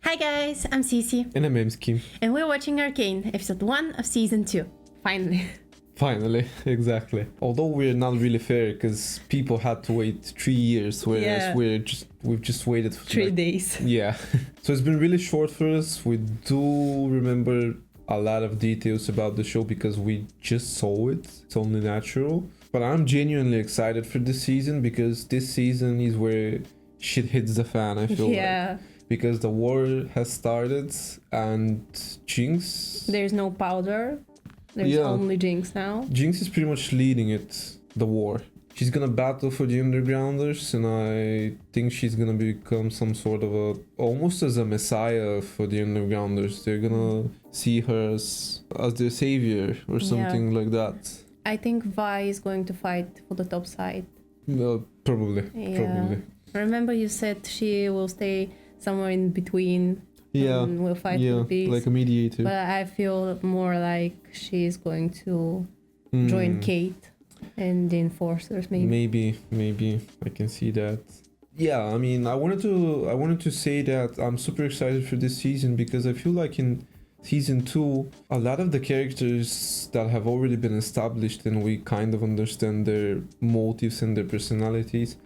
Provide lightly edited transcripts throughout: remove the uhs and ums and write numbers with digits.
Hi guys, I'm Sisi. And I'm Mski. And we're watching Arcane, episode 1 of season 2. Finally. Finally, exactly. Although we're not really fair because people had to wait 3 years, whereas we've just waited for 3 days. Yeah. So it's been really short for us. We do remember a lot of details about the show because we just saw it. It's only natural. But I'm genuinely excited for this season because this season is where shit hits the fan, I feel like. Because the war has started and Jinx... There's no powder. There's only Jinx now. Jinx is pretty much leading it, the war. She's gonna battle for the Undergrounders, and I think she's gonna become some sort of a... almost as a messiah for the Undergrounders. They're gonna see her as their savior or something like that. I think Vi is going to fight for the top side. Well, probably. Remember you said she will stay somewhere in between. And we'll fight for peace. Like a mediator. But I feel more like she's going to join Kate and the Enforcers, maybe. Maybe I can see that. Yeah, I mean, I wanted to say that I'm super excited for this season because I feel like in season 2 a lot of the characters that have already been established and we kind of understand their motives and their personalities,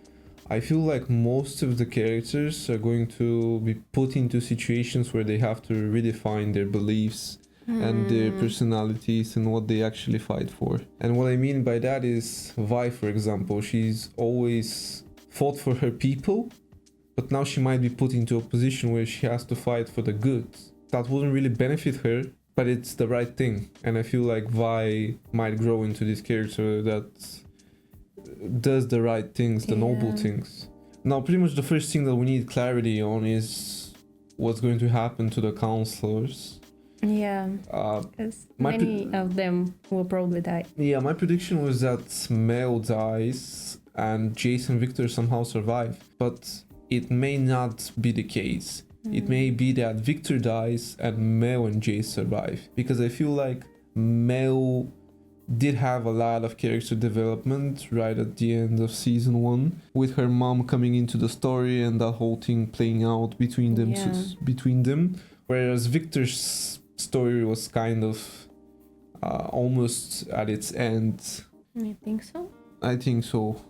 I feel like most of the characters are going to be put into situations where they have to redefine their beliefs and their personalities and what they actually fight for. And what I mean by that is Vi, for example, she's always fought for her people, but now she might be put into a position where she has to fight for the good. That wouldn't really benefit her, but it's the right thing. And I feel like Vi might grow into this character that does the right things, the noble things. Now, pretty much the first thing that we need clarity on is what's going to happen to the counselors. Yeah, because many of them will probably die. Yeah, my prediction was that Mel dies and Jace and Victor somehow survive, but it may not be the case. It may be that Victor dies and Mel and Jace survive, because I feel like Mel did have a lot of character development right at the end of season 1, with her mom coming into the story and that whole thing playing out between them, whereas Victor's story was kind of almost at its end. You think so? I think so.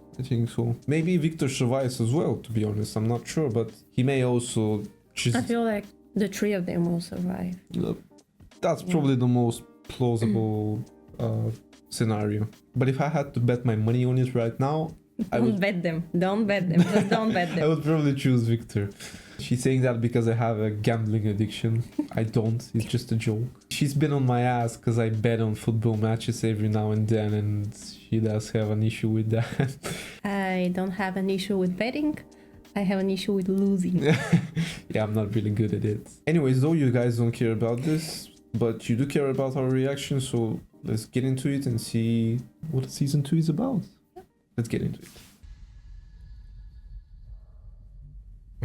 Maybe Victor survives as well, to be honest. I'm not sure, but he may also just... I feel like the 3 of them will survive. That's probably the most plausible scenario. But if I had to bet my money on it right now, Don't bet them. Just don't bet them. I would probably choose Victor. She's saying that because I have a gambling addiction. I don't. It's just a joke. She's been on my ass because I bet on football matches every now and then, and she does have an issue with that. I don't have an issue with betting. I have an issue with losing. Yeah, I'm not really good at it. Anyways, though, you guys don't care about this, but you do care about our reaction, so let's get into it and see what season 2 is about. Let's get into it.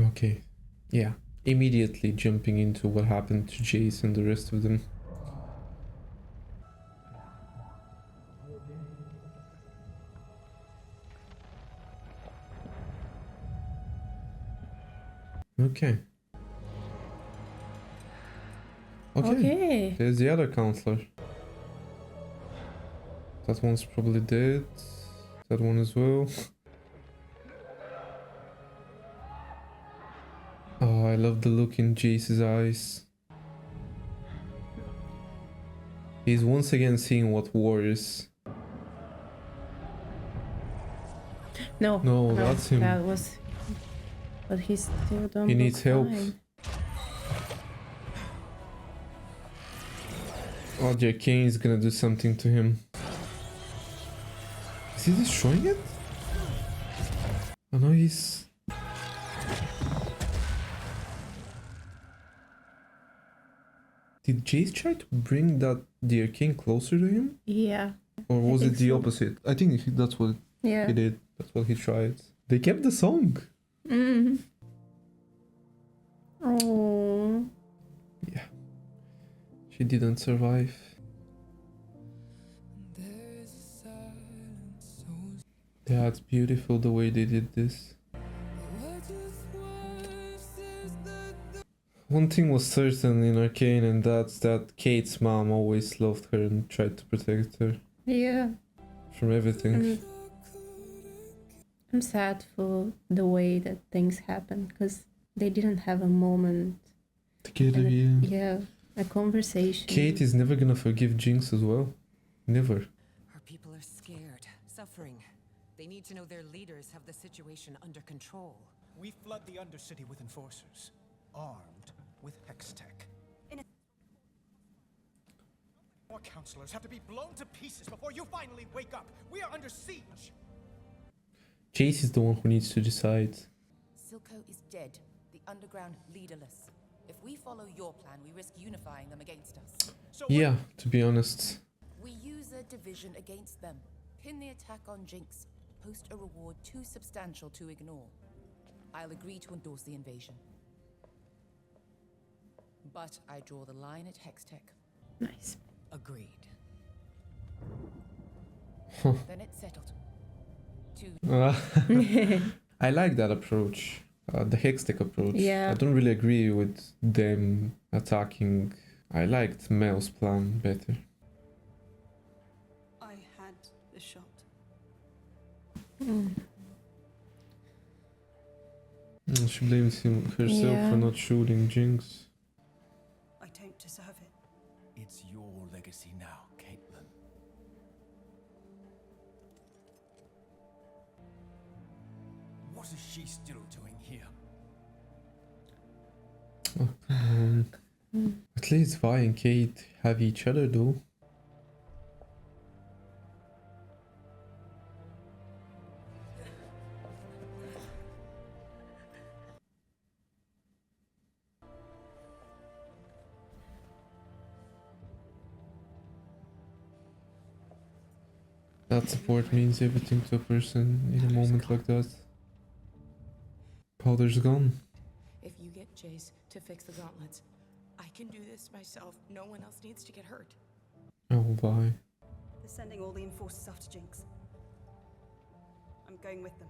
Okay. Yeah. Immediately jumping into what happened to Jace and the rest of them. Okay. Okay. There's the other counselor. That one's probably dead. That one as well. Oh, I love the look in Jace's eyes. He's once again seeing what war is. No, that's him. That was... But he still don't. He needs help. Oh, the Arcane is gonna do something to him. Is he destroying it? Oh no, he's... Did Jace try to bring the Arcane closer to him? Yeah. Or was it the opposite? I think that's what he did. That's what he tried. They kept the song. Oh. Yeah. She didn't survive. Yeah, it's beautiful the way they did this. One thing was certain in Arcane, and that's that Kate's mom always loved her and tried to protect her Yeah. from everything. I'm sad for the way that things happen because they didn't have a moment. Together, Yeah, a conversation. Kate is never gonna forgive Jinx as well. Never. Her people are scared, suffering. They need to know their leaders have the situation under control. We flood the Undercity with enforcers, armed with hex tech. More counselors have to be blown to pieces before you finally wake up. We are under siege. Chase is the one who needs to decide. Silco is dead, the underground leaderless. If we follow your plan, we risk unifying them against us. So Yeah, to be honest. We use a division against them. Pin the attack on Jinx. Post a reward too substantial to ignore. I'll agree to endorse the invasion. But I draw the line at Hextech. Nice. Agreed. Then it's settled. I like that approach. The Hextech approach. Yeah. I don't really agree with them attacking. I liked Mel's plan better. I had the shot. She blames herself Yeah. for not shooting Jinx. I don't deserve it. it's your legacy now, Caitlin. What is she still doing here? Oh, come on. At least Vi and Kate have each other though. That support means everything to a person in a moment like that. Powder's gone. If you get Jace to fix the gauntlets, I can do this myself. No one else needs to get hurt. Oh, Vi. They're sending all the enforcers after Jinx. I'm going with them.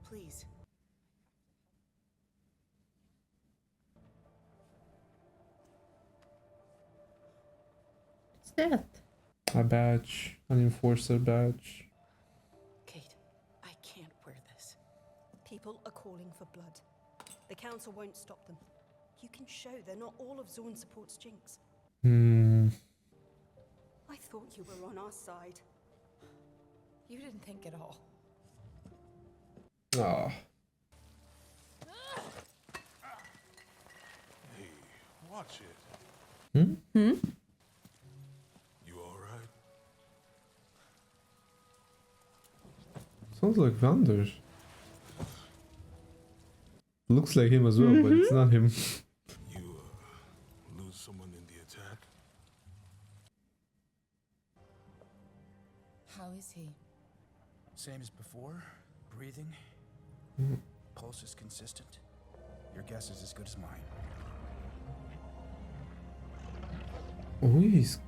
Please. What's that? A badge. An enforcer badge. Kate, I can't wear this. People are calling for blood. The council won't stop them. You can show they're not all of Zorn supports Jinx. I thought you were on our side. You didn't think at all. Ah. Hey, watch it. Hmm? You alright? Sounds like Vander. Looks like him as well, but it's not him. You, lose someone in the attack? How is he? Same as before? Breathing? Pulse is consistent? Your guess is as good as mine. Oh, he's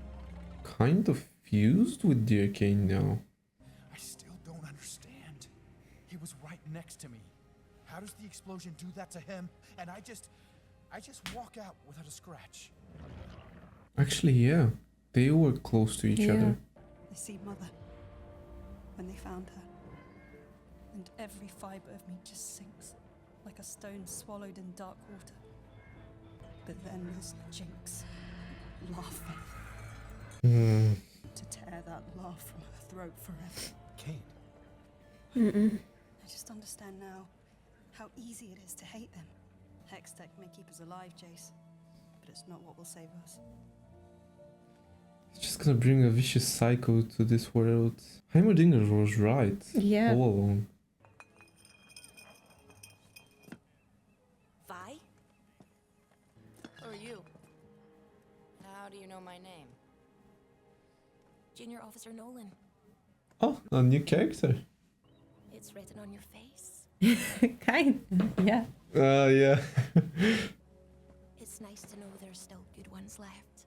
kind of fused with the Arcane now. I still don't understand. He was right next to me. How does the explosion do that to him? And I just walk out without a scratch. Actually, yeah. They were close to each Yeah. other. I see Mother. When they found her. And every fiber of me just sinks. Like a stone swallowed in dark water. But then there's Jinx. Laughing. To tear that laugh from her throat forever. Kate, I just understand now how easy it is to hate them. Hextech may keep us alive, Jace, but it's not what will save us. It's just gonna bring a vicious cycle to this world. Heimerdinger was right. Yeah. All along. Vi? Who are you? How do you know my name? Junior Officer Nolan. Oh, a new character. It's written on your face. Kind of, yeah. Yeah. It's nice to know there's still good ones left.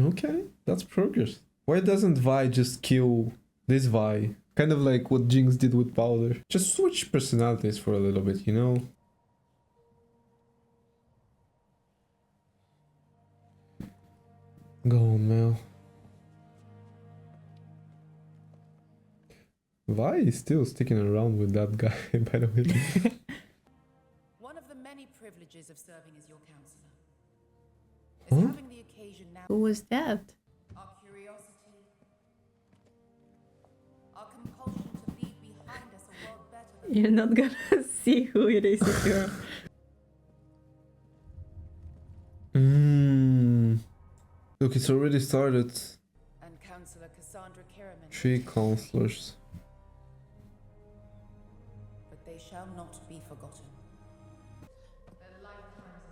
Okay, that's progress. Why doesn't Vi just kill this Vi Kind of like what Jinx did with Powder. Just switch personalities for a little bit, you know? Go on, Mel. Why is still sticking around with that guy, by the way? One of the many privileges of serving as your counselor is Huh? having the occasion now. Who was that? Our curiosity, our compulsion to leave behind us a world better than You're not gonna see who it is if you're... Look, it's already started. and Counselor Cassandra Kiraman, 3 counselors. but they shall not be forgotten. Their lifetimes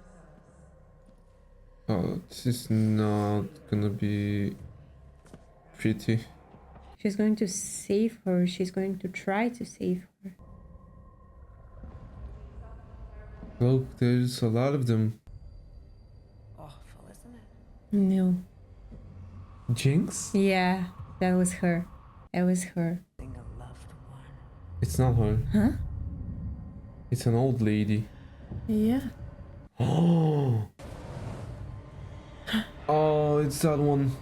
of service. Oh, this is not gonna be pretty. She's going to save her. She's going to try to save her. Look, there's a lot of them. Awful, isn't it? No. Jinx? Yeah, that was her. That was her. Being a loved one. It's not her. Huh? It's an old lady. Yeah. Oh, oh, it's that one.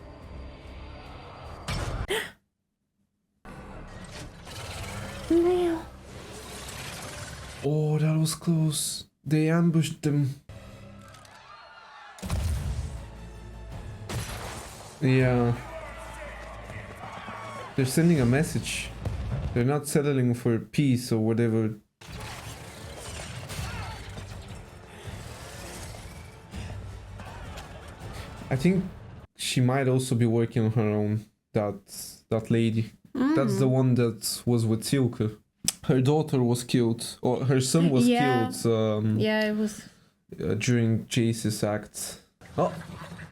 No. Oh, that was close. They ambushed them. Yeah. They're sending a message. They're not settling for peace or whatever. I think she might also be working on her own. That lady. That's the one that was with Silke. Her daughter was killed, or her son was Yeah. killed Yeah, it was... during Jace's act. Oh,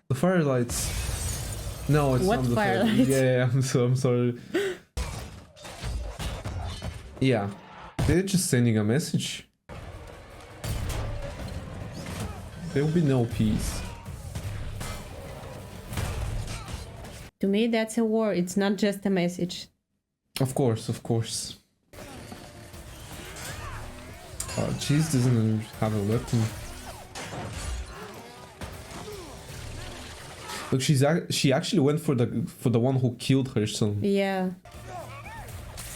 the firelights. No, it's What not the firelights? Yeah, I'm sorry. Yeah, they're just sending a message. There will be no peace. To me, that's a war. It's not just a message. Of course, of course. Cheese doesn't have a weapon. Look, she actually went for the one who killed her son. Yeah.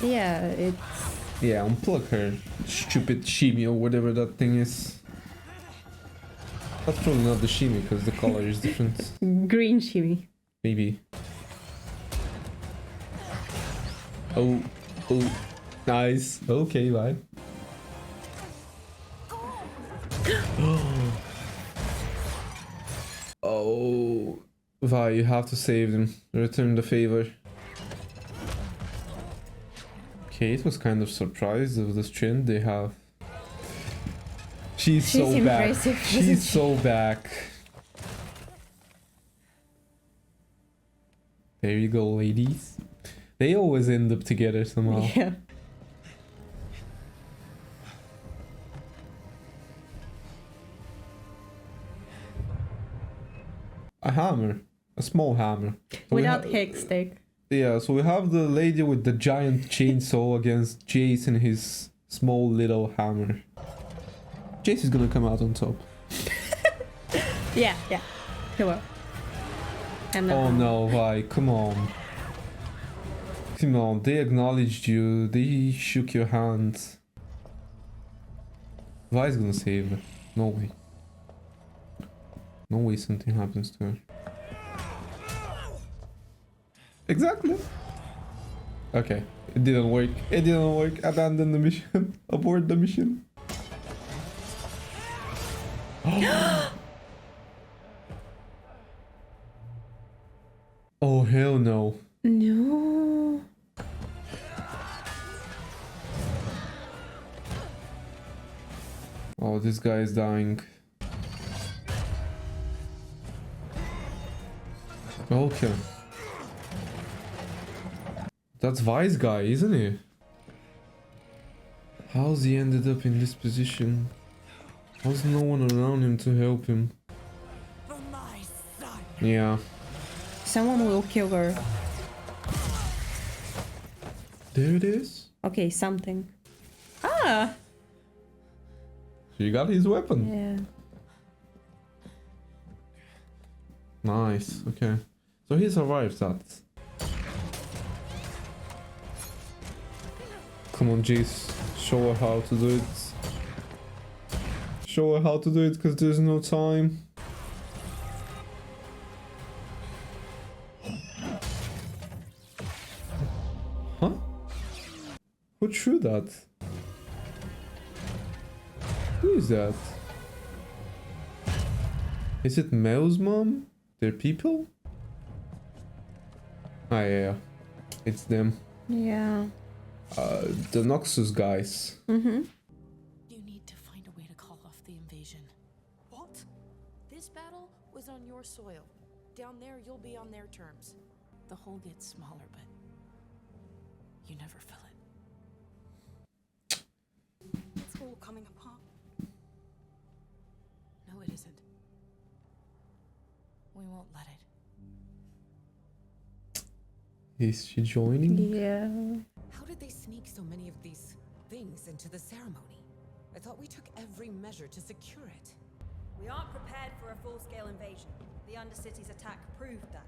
Yeah, it's... Yeah, unplug her, stupid shimmy or whatever that thing is. That's probably not the shimmy because the color is different. green shimmy. Maybe. Oh, oh, nice. Okay, bye. Oh, Vi, you have to save them. Return the favor. Kate was kind of surprised of the strength they have. She's so back. impressive, isn't She's she? so back. There you go, ladies. They always end up together somehow. Yeah. A hammer. A small hammer. So we Without ha- hex stick. Yeah, so we have the lady with the giant chainsaw against Jace and his small little hammer. Jace is gonna come out on top. Yeah, yeah. He will. And Oh no, Vi, come on. Come on, they acknowledged you, they shook your hand. Vi's gonna save her. No way. No way something happens to her. Exactly. Okay, it didn't work. It didn't work. Abandon the mission. Abort the mission. Oh hell no. No. Oh, this guy is dying. Okay. That's Vi's guy, isn't he? How's he ended up in this position? How's no one around him to help him? For my son. Yeah. Someone will kill her. There it is. Okay, something. Ah! He got his weapon. Yeah. Nice. Okay. So he survived that. Come on, Jace. Show her how to do it. Show her how to do it, because there's no time. Huh? Who threw that? Who is that? Is it Mel's mom? Their people? Ah, yeah. It's them. Yeah. The Noxus guys. Mm-hmm. You need to find a way to call off the invasion. What? This battle was on your soil. Down there, you'll be on their terms. The hole gets smaller, but you never fill it. It's all coming apart. No, it isn't. We won't let it. Is she joining? Yeah. How did they sneak so many of these things into the ceremony? I thought we took every measure to secure it. We aren't prepared for a full-scale invasion. The Undercity's attack proved that.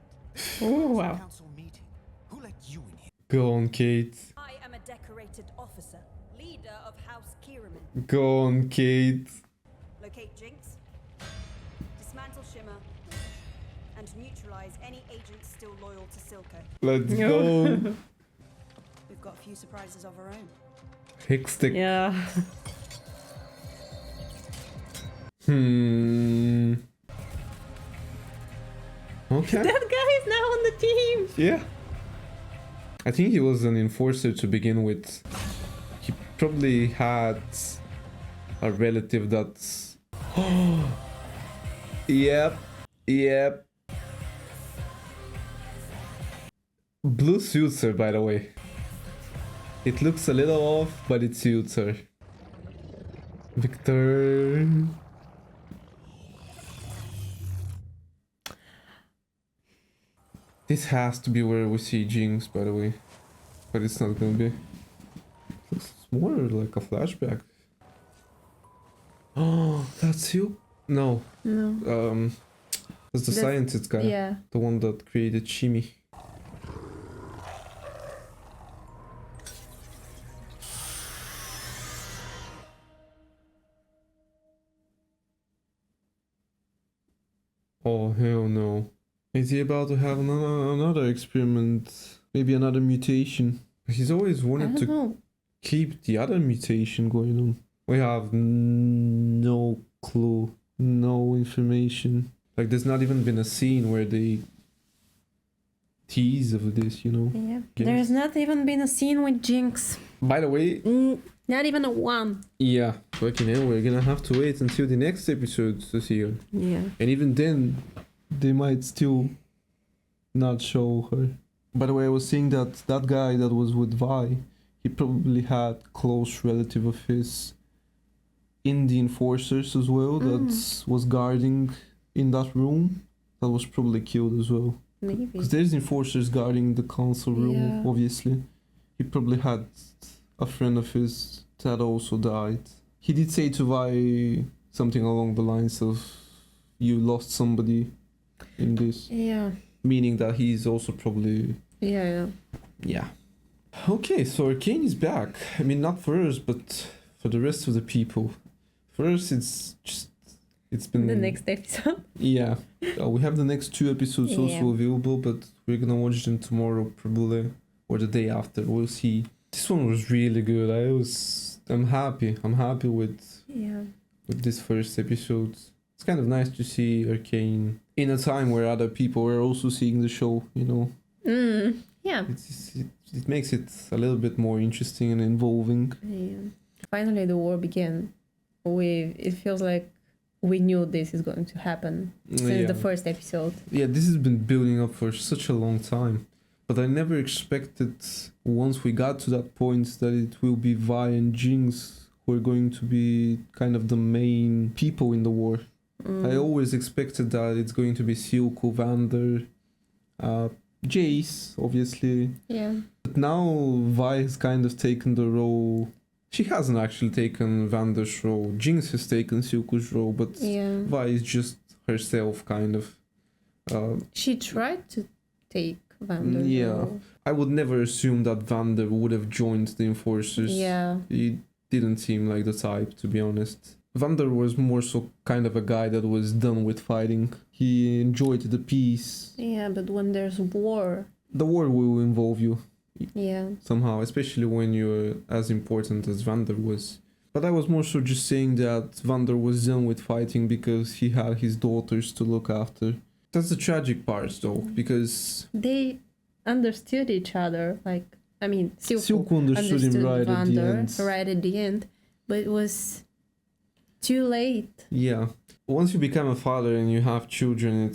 Oh, wow. Council meeting. Who let you in here? Go on, Kate. I am a decorated officer, leader of House Kiraman. Go on, Kate. Locate Jinx, dismantle Shimmer, and neutralize any agents still loyal to Silco. Let's go. We've got a few surprises of our own. Hickstick. Yeah. Okay. That guy is now on the team. Yeah. I think he was an enforcer to begin with. He probably had a relative that's... Yep. Yep. Blue suits her, by the way. It looks a little off, but it suits her. Victor. This has to be where we see Jinx, by the way. But it's not gonna be. Looks more like a flashback. Oh, that's you? No. No. That's the scientist guy. Yeah. The one that created Shimi. Oh, hell no. Is he about to have another experiment? Maybe another mutation? He's always I wanted don't to know. keep the other mutation going on. We have no clue, no information. Like, there's not even been a scene where they tease of this, you know? Yeah. Yes. There's not even been a scene with Jinx. By the way, Not even a one. yeah, fucking hell, we're gonna have to wait until the next episode to see her. Yeah. And even then, they might still not show her. By the way, I was saying that that guy that was with Vi, he probably had close relative of his in the enforcers as well that was guarding in that room. That was probably killed as well. Maybe. Because there's enforcers guarding the council room, Yeah. obviously. He probably had a friend of his that also died. He did say to Vi something along the lines of, you lost somebody in this. Yeah. Meaning that he's also probably... Yeah. Yeah. Okay, so Arcane is back. I mean, not for us, but for the rest of the people. For us, it's just... It's been... The next episode. Yeah. We have the next 2 episodes Yeah. also available, but we're gonna watch them tomorrow probably, or the day after. We'll see. This one was really good. I'm happy. I'm happy with Yeah. this first episode. It's kind of nice to see Arcane in a time where other people are also seeing the show, you know. Yeah. It makes it a little bit more interesting and involving. Yeah. Finally, the war began. It feels like we knew this is going to happen since the first episode. Yeah, this has been building up for such a long time. But I never expected, once we got to that point, that it will be Vi and Jinx who are going to be kind of the main people in the war. I always expected that it's going to be Silco, Vander, Jace, obviously. Yeah. But now Vi has kind of taken the role. She hasn't actually taken Vander's role. Jinx has taken Silco's role, but Yeah. Vi is just herself, kind of. She tried to take Vander. Yeah. I would never assume that Vander would have joined the Enforcers. Yeah. He didn't seem like the type, to be honest. Vander was more so kind of a guy that was done with fighting. He enjoyed the peace. Yeah, but when there's war. The war will involve you. Yeah. Somehow, especially when you're as important as Vander was. But I was more so just saying that Vander was done with fighting because he had his daughters to look after. That's the tragic part, though, because they understood each other. Like, I mean, Silco understood him right Vander, at the end. right at the end, but it was too late. Yeah. Once you become a father and you have children,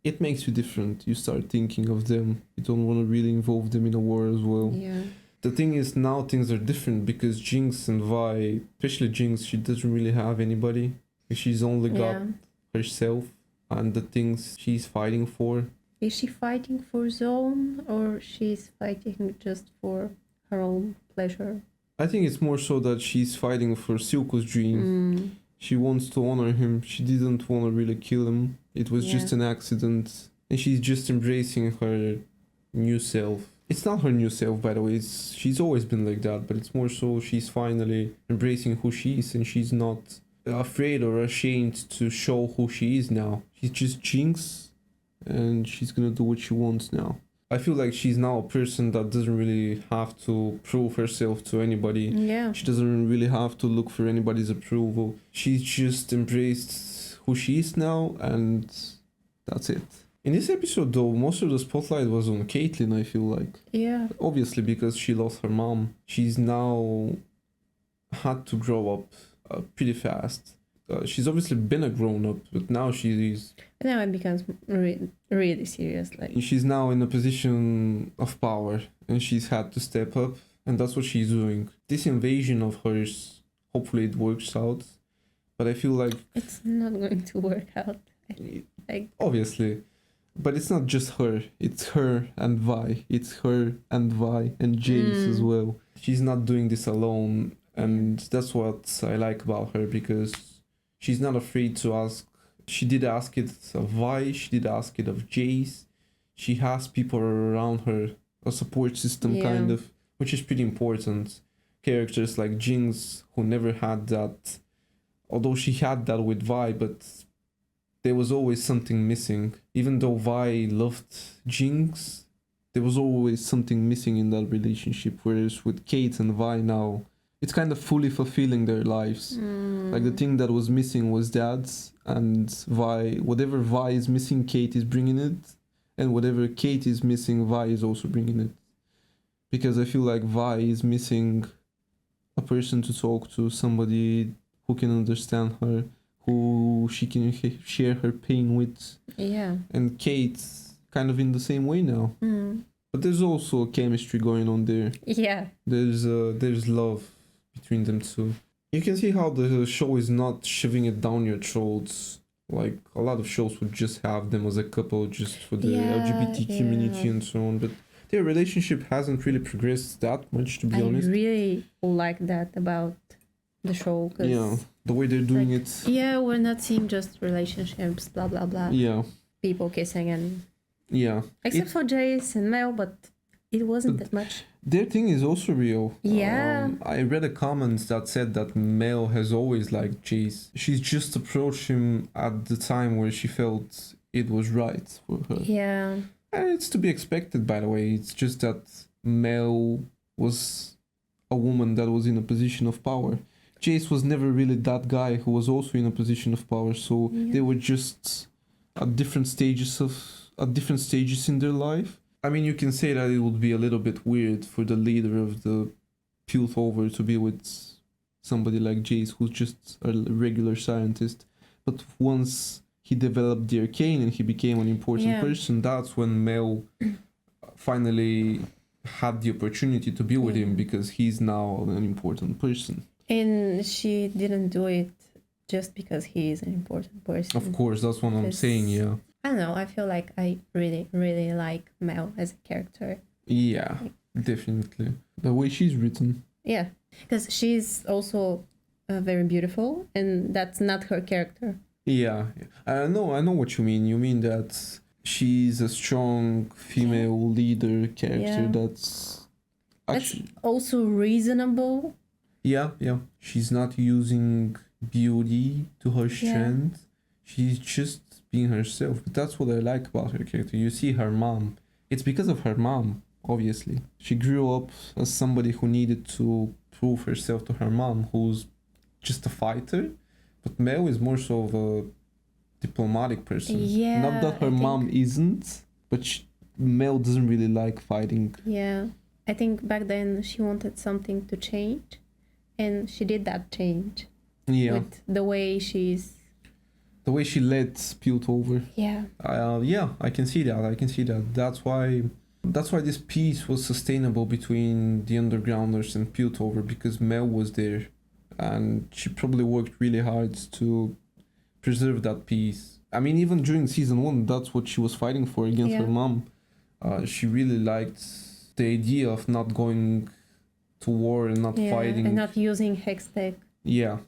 it makes you different. You start thinking of them. You don't want to really involve them in a war as well. Yeah. The thing is, now things are different because Jinx and Vi, especially Jinx, she doesn't really have anybody. She's only got herself and the things she's fighting for. Is she fighting for Zone or she's fighting just for her own pleasure? I think it's more so that she's fighting for Silco's dream. She wants to honor him. She didn't want to really kill him. It was just an accident. And she's just embracing her new self. It's not her new self, by the way. She's always been like that, but it's more so she's finally embracing who she is, and she's not afraid or ashamed to show who she is now. She's just Jinx, and she's gonna do what she wants now. I feel like she's now a person that doesn't really have to prove herself to anybody. Yeah. She doesn't really have to look for anybody's approval. She's just embraced who she is now, and that's it. In this episode, though, most of the spotlight was on Caitlyn, I feel like. Yeah. Obviously, because she lost her mom. She's now had to grow up pretty fast. She's obviously been a grown-up, but now she's... Now it becomes really serious. Like, she's now in a position of power, and she's had to step up, and that's what she's doing. This invasion of hers, hopefully it works out, but I feel like... It's not going to work out. Like, obviously. But it's not just her. It's her and Vi. It's her and Vi and Jace as well. She's not doing this alone, and that's what I like about her, because she's not afraid to ask. She did ask it of Vi, she did ask it of Jace. She has people around her, a support system kind of, which is pretty important. Characters like Jinx, who never had that, although she had that with Vi, but there was always something missing. Even though Vi loved Jinx, there was always something missing in that relationship, whereas with Kate and Vi now, it's kind of fully fulfilling their lives. Like, the thing that was missing was that, and Vi, whatever Vi is missing, Kate is bringing it, and whatever Kate is missing, Vi is also bringing it. Because I feel like Vi is missing a person to talk to, somebody who can understand her, who she can share her pain with. Yeah. And Kate's kind of in the same way now. But there's also a chemistry going on there. Yeah. There's love between them two. You can see how the show is not shoving it down your throats. Like, a lot of shows would just have them as a couple just for the LGBT community and so on. But their relationship hasn't really progressed that much, to be honest. I really like that about the show. Yeah, the way they're doing it. Yeah, we're not seeing just relationships, blah, blah, blah. Yeah. People kissing and... Yeah. Except for Jace and Mel, but it wasn't that much. Their thing is also real. Yeah. I read a comment that said that Mel has always liked Jace. She's just approached him at the time where she felt it was right for her. Yeah. And it's to be expected, by the way. It's just that Mel was a woman that was in a position of power. Jace was never really that guy who was also in a position of power, so they were just at different stages in their life. I mean, you can say that it would be a little bit weird for the leader of the Piltover to be with somebody like Jace, who's just a regular scientist. But once he developed the Arcane and he became an important person, that's when Mel finally had the opportunity to be with him, because he's now an important person. And she didn't do it just because he is an important person. Of course, that's what I'm saying, yeah. I don't know. I feel like I really, really like Mel as a character. Yeah, definitely. The way she's written. Yeah, because she's also very beautiful, and that's not her character. Yeah, I know what you mean. You mean that she's a strong female leader character Yeah. that's actually... That's also reasonable. Yeah. She's not using beauty to her strength. She's just being herself. But that's what I like about her character. You see her mom. It's because of her mom, obviously. She grew up as somebody who needed to prove herself to her mom, who's just a fighter. But Mel is more so of a diplomatic person. Yeah, Not that her mom isn't, but Mel doesn't really like fighting. Yeah, I think back then she wanted something to change, and she did that change. Yeah. With the way she led Piltover. Yeah. Yeah, I can see that. That's why this peace was sustainable between the Undergrounders and Piltover, because Mel was there. And she probably worked really hard to preserve that peace. I mean, even during season 1, that's what she was fighting for against her mom. She really liked the idea of not going to war and not fighting. And not using Hextech. Yeah.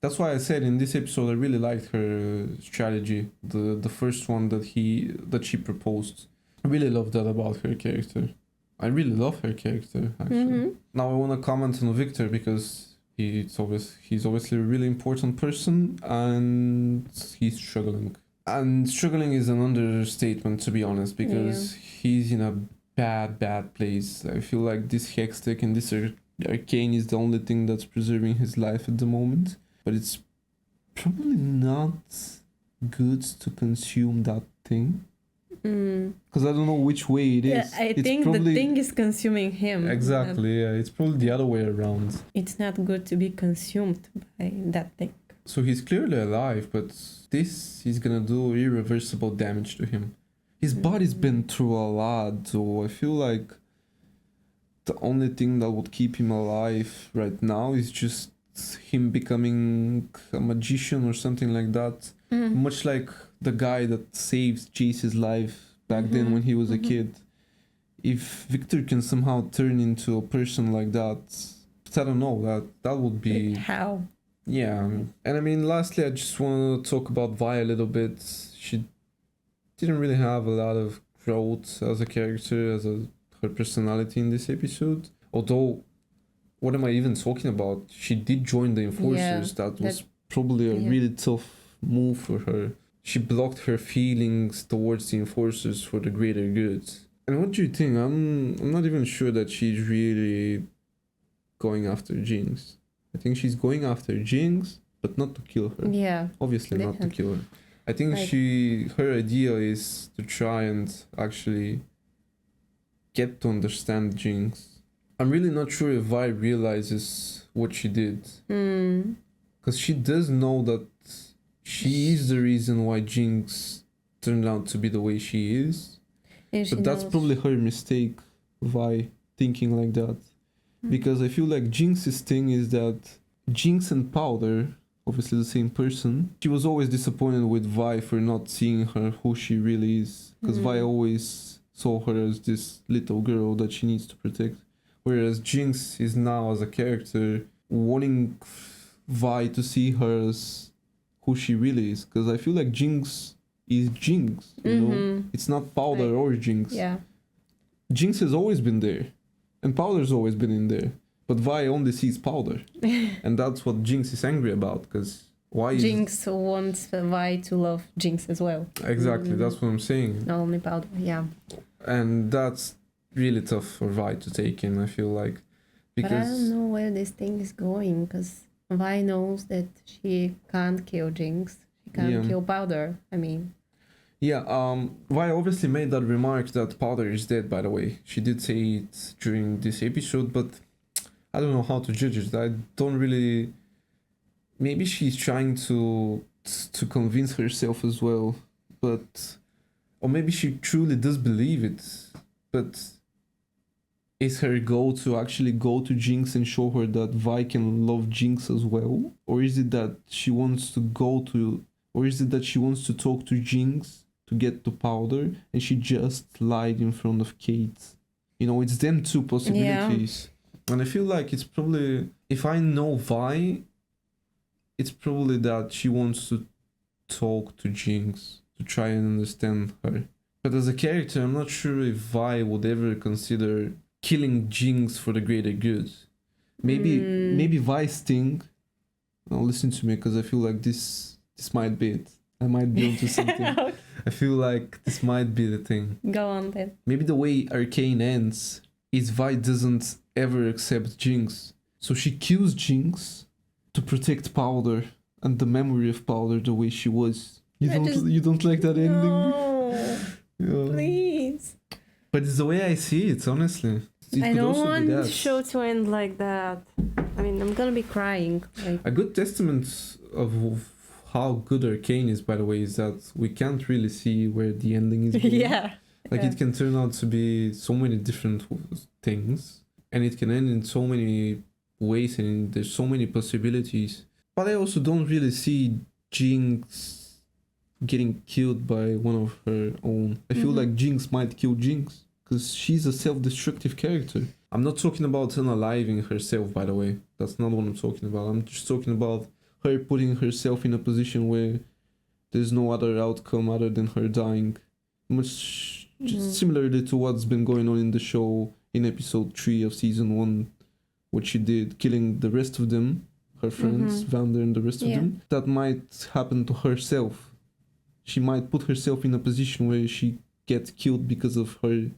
That's why I said in this episode I really liked her strategy. The first one that she proposed. I really love that about her character. I really love her character, actually. Mm-hmm. Now I want to comment on Victor, because he's obviously a really important person, and he's struggling. And struggling is an understatement, to be honest, because he's in a bad place. I feel like this Hextech and this Arcane is the only thing that's preserving his life at the moment. But it's probably not good to consume that thing. Because I don't know which way it is. Yeah, I think the thing is consuming him. Exactly, yeah. It's probably the other way around. It's not good to be consumed by that thing. So he's clearly alive, but this is gonna do irreversible damage to him. His body's been through a lot, so I feel like the only thing that would keep him alive right now is just him becoming a magician or something like that. Much like the guy that saves Jace's life back then when he was a kid. If Victor can somehow turn into a person like that, I don't know, that would be... How? Yeah. And I mean, lastly, I just want to talk about Vi a little bit. She didn't really have a lot of growth as a character, her personality in this episode. Although, what am I even talking about? She did join the Enforcers. That was probably a really tough move for her. She blocked her feelings towards the Enforcers for the greater good. And what do you think? I'm not even sure that she's really going after Jinx. I think she's going after Jinx, but not to kill her. Yeah. Obviously not to kill her. I think her idea is to try and actually get to understand Jinx. I'm really not sure if Vi realizes what she did. Because she does know that she is the reason why Jinx turned out to be the way she is. But that's probably her mistake, Vi thinking like that. Because I feel like Jinx's thing is that Jinx and Powder, obviously the same person, she was always disappointed with Vi for not seeing her who she really is. Because Vi always saw her as this little girl that she needs to protect. Whereas Jinx is now, as a character, wanting Vi to see her as who she really is. Because I feel like Jinx is Jinx, you know? It's not Powder or Jinx. Yeah. Jinx has always been there. And Powder's always been in there. But Vi only sees Powder. And that's what Jinx is angry about. Because Jinx wants Vi to love Jinx as well. Exactly, that's what I'm saying. Not only Powder, yeah. And that's really tough for Vi to take in, I feel like. But I don't know where this thing is going, because Vi knows that she can't kill Jinx. She can't kill Powder, I mean. Yeah, Vi obviously made that remark that Powder is dead, by the way. She did say it during this episode, but I don't know how to judge it. I don't really... Maybe she's trying to convince herself as well, but... Or maybe she truly does believe it, but... Is her goal to actually go to Jinx and show her that Vi can love Jinx as well? Or is it that she wants to go to... Or is it that she wants to talk to Jinx to get to Powder, and she just lied in front of Kate. You know, it's them two possibilities. Yeah. And I feel like it's probably, if I know Vi, it's probably that she wants to talk to Jinx to try and understand her. But as a character, I'm not sure if Vi would ever consider killing Jinx for the greater good. Maybe Vi's thing. Now listen to me, because I feel like this might be it. I might be onto something. Okay. I feel like this might be the thing. Go on then. Maybe the way Arcane ends is Vi doesn't ever accept Jinx. So she kills Jinx to protect Powder and the memory of Powder the way she was. You don't like that ending? No. Yeah. Please. But it's the way I see it, honestly. I don't want the show to end like that. I mean, I'm gonna be crying. Like... A good testament of how good Arcane is, by the way, is that we can't really see where the ending is going. Yeah. Like, it can turn out to be so many different things, and it can end in so many ways, and there's so many possibilities. But I also don't really see Jinx getting killed by one of her own. I feel like Jinx might kill Jinx, because she's a self-destructive character. I'm not talking about unaliving herself, by the way. That's not what I'm talking about. I'm just talking about her putting herself in a position where there's no other outcome other than her dying. Much just similarly to what's been going on in the show in episode 3 of season 1, what she did, killing the rest of them, her friends, Vander and the rest of them. That might happen to herself. She might put herself in a position where she gets killed because of her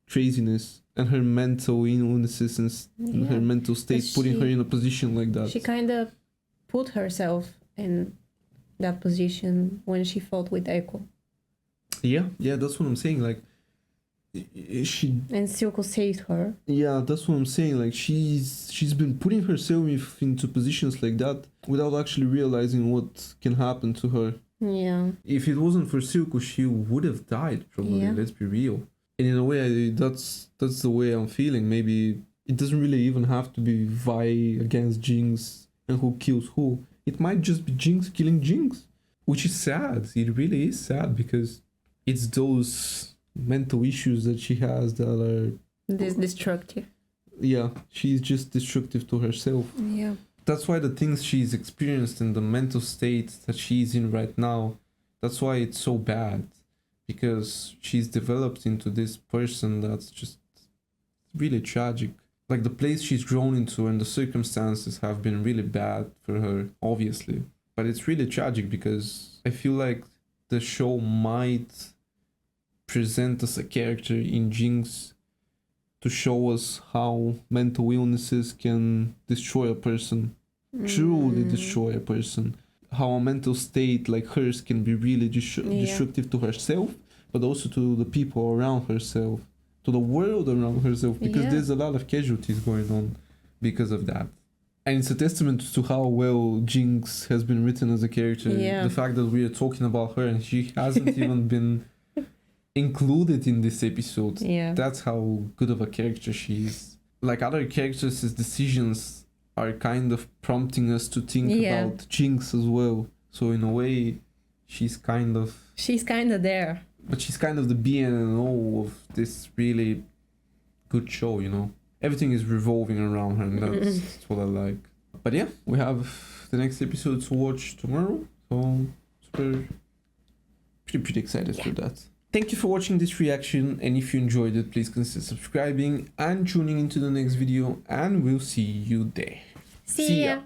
craziness and her mental illnesses and her mental state, putting her in a position like that. She kind of put herself in that position when she fought with Echo. Yeah, that's what I'm saying. Like, and Silco saved her. Yeah, that's what I'm saying. Like, she's been putting herself into positions like that without actually realizing what can happen to her. Yeah. If it wasn't for Silco, she would have died, probably. Yeah. Let's be real. And in a way, that's the way I'm feeling. Maybe it doesn't really even have to be Vi against Jinx and who kills who. It might just be Jinx killing Jinx, which is sad. It really is sad, because it's those mental issues that she has that are... destructive. Yeah, she's just destructive to herself. Yeah. That's why the things she's experienced and the mental state that she's in right now, that's why it's so bad. Because she's developed into this person that's just really tragic. Like, the place she's grown into and the circumstances have been really bad for her, obviously. But it's really tragic, because I feel like the show might present us a character in Jinx to show us how mental illnesses can destroy a person, truly destroy a person. How a mental state like hers can be really destructive to herself, but also to the people around herself, to the world around herself, because there's a lot of casualties going on because of that. And it's a testament to how well Jinx has been written as a character. The fact that we are talking about her and she hasn't even been included in this episode. That's how good of a character she is. Like, other characters' decisions are kind of prompting us to think about Jinx as well. So in a way, she's kind of there. But she's kind of the be and all of this really good show, you know. Everything is revolving around her, and that's what I like. But yeah, we have the next episode to watch tomorrow. So pretty excited for that. Thank you for watching this reaction, and if you enjoyed it, please consider subscribing and tuning into the next video, and we'll see you there. See ya.